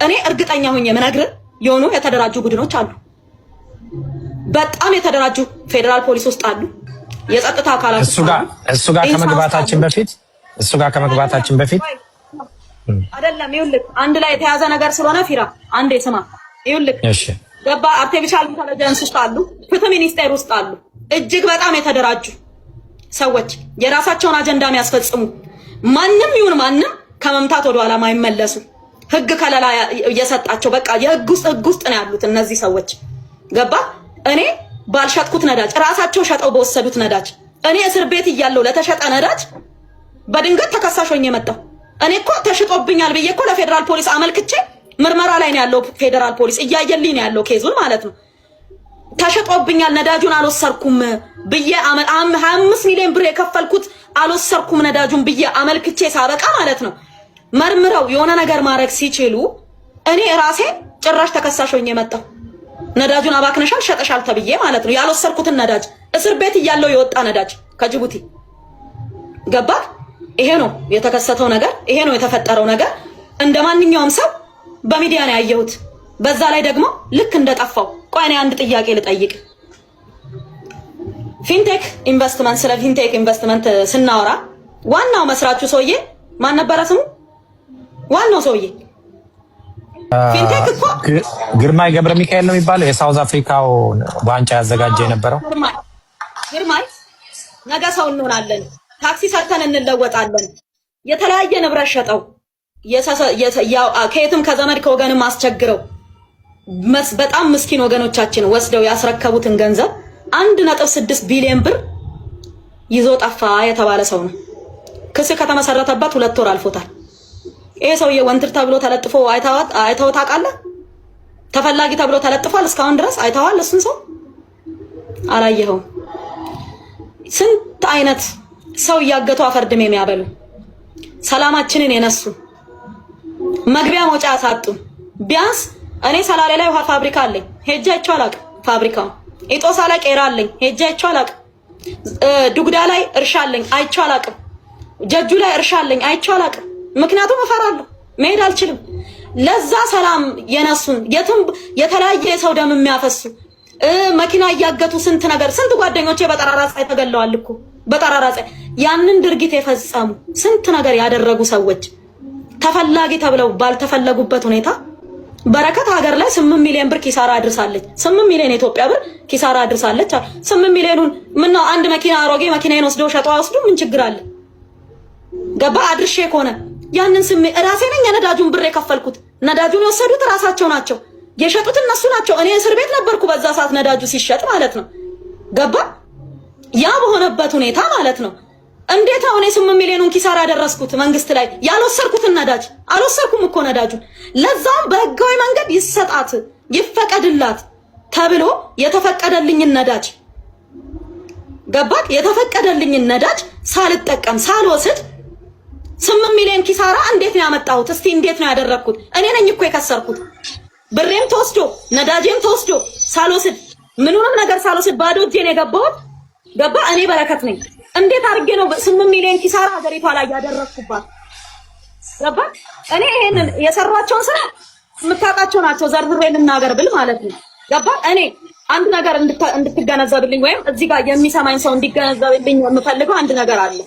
እኔ እርግጠኛ ሆኜ የምነግርህ የሆኑ የተደራጁ ቡድኖች አሉ። በጣም የተደራጁ ፌደራል ፖሊስ ውስጥ አሉ። የጸጥታ አካላት እሱ ጋር ከመግባታችን በፊት አይደለም። ይኸውልህ አንድ ላይ የተያዘ ነገር ስለሆነ ፊራ አንዴ ስማ። ይኸውልህ ገባ አርቲፊሻል ኢንተለጀንስ ውስጥ አሉ፣ ፍትህ ሚኒስቴር ውስጥ አሉ። እጅግ በጣም የተደራጁ ሰዎች የራሳቸውን አጀንዳ የሚያስፈጽሙ ማንም ይሁን ማንም ከመምታት ወደ ኋላ ማይመለሱ ህግ ከለላ እየሰጣቸው በቃ የህግ ውስጥ ነው ያሉት እነዚህ ሰዎች ገባ። እኔ ባልሸጥኩት ነዳጅ ራሳቸው ሸጠው በወሰዱት ነዳጅ እኔ እስር ቤት እያለሁ ለተሸጠ ነዳጅ በድንገት ተከሳሽ ሆኜ መጣሁ። እኔ እኮ ተሽጦብኛል ብዬ እኮ ለፌደራል ፖሊስ አመልክቼ ምርመራ ላይ ነው ያለው። ፌደራል ፖሊስ እያየልኝ ነው ያለው ኬዙን ማለት ነው። ተሽጦብኛል ነዳጁን አልወሰርኩም ብዬ 25 ሚሊዮን ብር የከፈልኩት አልወሰርኩም ነዳጁን ብዬ አመልክቼ ሳበቃ ማለት ነው መርምረው የሆነ ነገር ማድረግ ሲችሉ እኔ ራሴ ጭራሽ ተከሳሽ ሆኜ መጣሁ። ነዳጁን አባክነሻል ሸጠሻል ተብዬ ማለት ነው ያልወሰርኩትን ነዳጅ እስር ቤት እያለሁ የወጣ ነዳጅ ከጅቡቲ ገባ። ይሄ ነው የተከሰተው ነገር፣ ይሄ ነው የተፈጠረው ነገር። እንደማንኛውም ሰው በሚዲያ ነው ያየሁት። በዛ ላይ ደግሞ ልክ እንደጠፋው ቆይ እኔ አንድ ጥያቄ ልጠይቅ። ፊንቴክ ኢንቨስትመንት ስለ ፊንቴክ ኢንቨስትመንት ስናወራ ዋናው መስራቹ ሰውዬ ማን ነበረ ስሙ? ዋናው ሰውዬ ፊንቴክ እኮ ግርማይ ገብረ ሚካኤል ነው የሚባለው የሳውዝ አፍሪካው ዋንጫ ያዘጋጀ የነበረው ግርማይ። ነገ ሰው እንሆናለን፣ ታክሲ ሰርተን እንለወጣለን። የተለያየ ንብረት ሸጠው ከየትም ከዘመድ ከወገንም አስቸግረው በጣም ምስኪን ወገኖቻችን ወስደው ያስረከቡትን ገንዘብ 1.6 ቢሊዮን ብር ይዞ ጠፋ የተባለ ሰው ነው። ክስ ከተመሰረተበት 2 ወር አልፎታል። ይሄ ሰውዬ ወንትር ተብሎ ተለጥፎ አይተው ታውቃለህ? ተፈላጊ ተብሎ ተለጥፏል። እስካሁን ድረስ አይተዋል? እሱን ሰው አላየኸውም? ስንት አይነት ሰው እያገቱ አፈርድም የሚያበሉ ሰላማችንን የነሱ መግቢያ መውጫ ያሳጡን። ቢያንስ እኔ ሰላሌ ላይ ውሃ ፋብሪካ አለኝ ሄጄ አይቼው አላውቅም። ፋብሪካው ኢጦሳ ላይ ቄራ አለኝ ሄጄ አይቼው አላውቅም። ዱግዳ ላይ እርሻ አለኝ አይቼው አላውቅም። ጀጁ ላይ እርሻ አለኝ አይቼው አላውቅም። ምክንያቱም እፈራለሁ፣ መሄድ አልችልም። ለዛ ሰላም የነሱን የትም የተለያየ ሰው ደም የሚያፈሱ መኪና እያገቱ ስንት ነገር ስንት ጓደኞቼ በጠራራ ፀሐይ ተገለዋል እኮ በጠራራ ፀሐይ ያንን ድርጊት የፈጸሙ ስንት ነገር ያደረጉ ሰዎች ተፈላጊ ተብለው ባልተፈለጉበት ሁኔታ በረከት ሀገር ላይ 8 ሚሊዮን ብር ኪሳራ አድርሳለች። 8 ሚሊዮን የኢትዮጵያ ብር ኪሳራ አድርሳለች። 8 ሚሊዮኑን ምን ነው አንድ መኪና አሮጌ መኪናዬን ወስደው ሸጠው ወስዱ ምን ችግር አለ? ገባ አድርሼ ከሆነ ያንን ስሜ ራሴ ነኝ የነዳጁን ብር የከፈልኩት። ነዳጁን የወሰዱት ራሳቸው ናቸው፣ የሸጡት እነሱ ናቸው። እኔ እስር ቤት ነበርኩ በዛ ሰዓት ነዳጁ ሲሸጥ ማለት ነው። ገባ ያ በሆነበት ሁኔታ ማለት ነው እንዴት አሁን 8 ሚሊዮኑን ኪሳራ ያደረስኩት መንግስት ላይ ያልወሰርኩትን ነዳጅ አልወሰርኩም እኮ ነዳጁን። ለዛም በህጋዊ መንገድ ይሰጣት ይፈቀድላት ተብሎ የተፈቀደልኝን ነዳጅ ገባክ? የተፈቀደልኝን ነዳጅ ሳልጠቀም ሳልወስድ 8 ሚሊዮን ኪሳራ እንዴት ነው ያመጣሁት? እስቲ እንዴት ነው ያደረኩት? እኔ ነኝ እኮ የከሰርኩት። ብሬም ተወስዶ ነዳጄም ተወስዶ ሳልወስድ ምኑንም ነገር ሳልወስድ ባዶ እጄን የገባሁት ገባ? እኔ በረከት ነኝ። እንዴት አድርጌ ነው 8 ሚሊዮን ኪሳራ ሀገሪቷ ላይ ያደረኩባት? ገባ? እኔ ይሄንን የሰራቸውን ስራ የምታውቃቸው ናቸው። ዘርዝሬ ልናገር ብል ማለት ነው። ገባ? እኔ አንድ ነገር እንድትገነዘብልኝ ወይም እዚህ ጋር የሚሰማኝ ሰው እንዲገነዘብልኝ የምፈልገው አንድ ነገር አለ።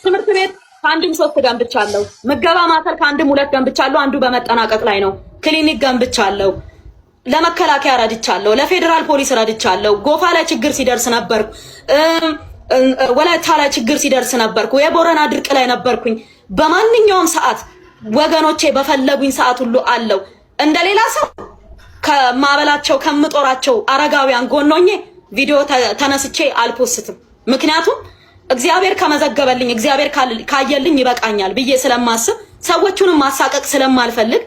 ትምህርት ቤት ከአንድም 3 ገንብቻለሁ። ምገባ ማዕከል ከአንድም 2 ገንብቻለሁ። አንዱ በመጠናቀቅ ላይ ነው። ክሊኒክ ገንብቻለሁ። ለመከላከያ ረድቻለሁ። ለፌደራል ፖሊስ ረድቻለሁ። ጎፋ ላይ ችግር ሲደርስ ነበርኩ። ወላይታ ላይ ችግር ሲደርስ ነበርኩ። የቦረና ድርቅ ላይ ነበርኩኝ። በማንኛውም ሰዓት ወገኖቼ በፈለጉኝ ሰዓት ሁሉ አለው። እንደሌላ ሰው ከማበላቸው ከምጦራቸው አረጋውያን ጎኖኜ ቪዲዮ ተነስቼ አልፖስትም። ምክንያቱም እግዚአብሔር ከመዘገበልኝ እግዚአብሔር ካየልኝ ይበቃኛል ብዬ ስለማስብ ሰዎቹንም ማሳቀቅ ስለማልፈልግ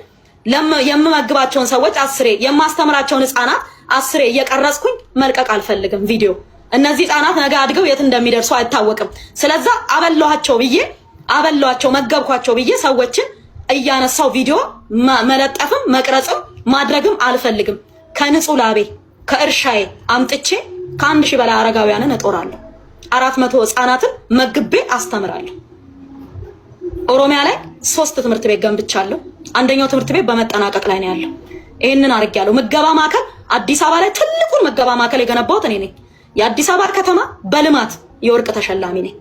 የምመግባቸውን ሰዎች 10 የማስተምራቸውን ህፃናት 10 እየቀረጽኩኝ መልቀቅ አልፈልግም ቪዲዮ። እነዚህ ህፃናት ነገ አድገው የት እንደሚደርሱ አይታወቅም። ስለዛ አበላቸው መገብኳቸው ብዬ ሰዎችን እያነሳው ቪዲዮ መለጠፍም መቅረጽም ማድረግም አልፈልግም። ከንጹህ ላቤ ከእርሻዬ አምጥቼ ከ1000 በላይ አረጋውያንን እጦራለሁ። 400 ህፃናትን መግቤ አስተምራለሁ። ኦሮሚያ ላይ 3 ትምህርት ቤት ገንብቻለሁ። አንደኛው ትምህርት ቤት በመጠናቀቅ ላይ ነው ያለው። ይሄንን አድርጌያለሁ። ምገባ ማዕከል አዲስ አበባ ላይ ትልቁን ምገባ ማዕከል የገነባሁት እኔ ነኝ። የአዲስ አበባ ከተማ በልማት የወርቅ ተሸላሚ ነኝ።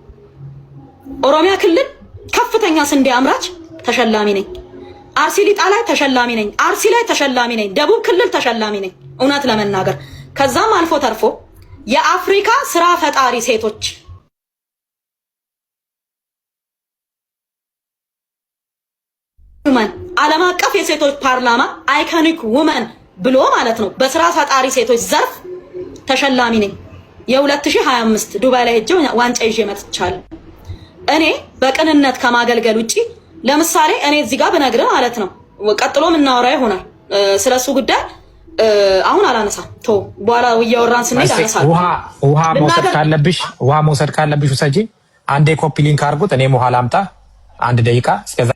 ኦሮሚያ ክልል ከፍተኛ ስንዴ አምራች ተሸላሚ ነኝ። አርሲ ሊጣ ላይ ተሸላሚ ነኝ። አርሲ ላይ ተሸላሚ ነኝ። ደቡብ ክልል ተሸላሚ ነኝ። እውነት ለመናገር ከዛም አልፎ ተርፎ የአፍሪካ ስራ ፈጣሪ ሴቶች ውመን ዓለም አቀፍ የሴቶች ፓርላማ አይኮኒክ ውመን ብሎ ማለት ነው በስራ ፈጣሪ ሴቶች ዘርፍ ተሸላሚ ነኝ። የ2025 ዱባይ ላይ ሄጄ ዋንጫ ይዤ መጥቻለሁ። እኔ በቅንነት ከማገልገል ውጪ ለምሳሌ እኔ እዚህ ጋር ብነግርህ ማለት ነው ቀጥሎ የምናወራ ይሆናል ስለሱ ጉዳይ አሁን አላነሳም። ቶ በኋላ እያወራን ስንሄድ አነሳለሁ። ውሃ መውሰድ ካለብሽ ውሰጂ። አንዴ ኮፒ ሊንክ አድርጉት። እኔም ውሃ ላምጣ 1 ደቂቃ እስከዛ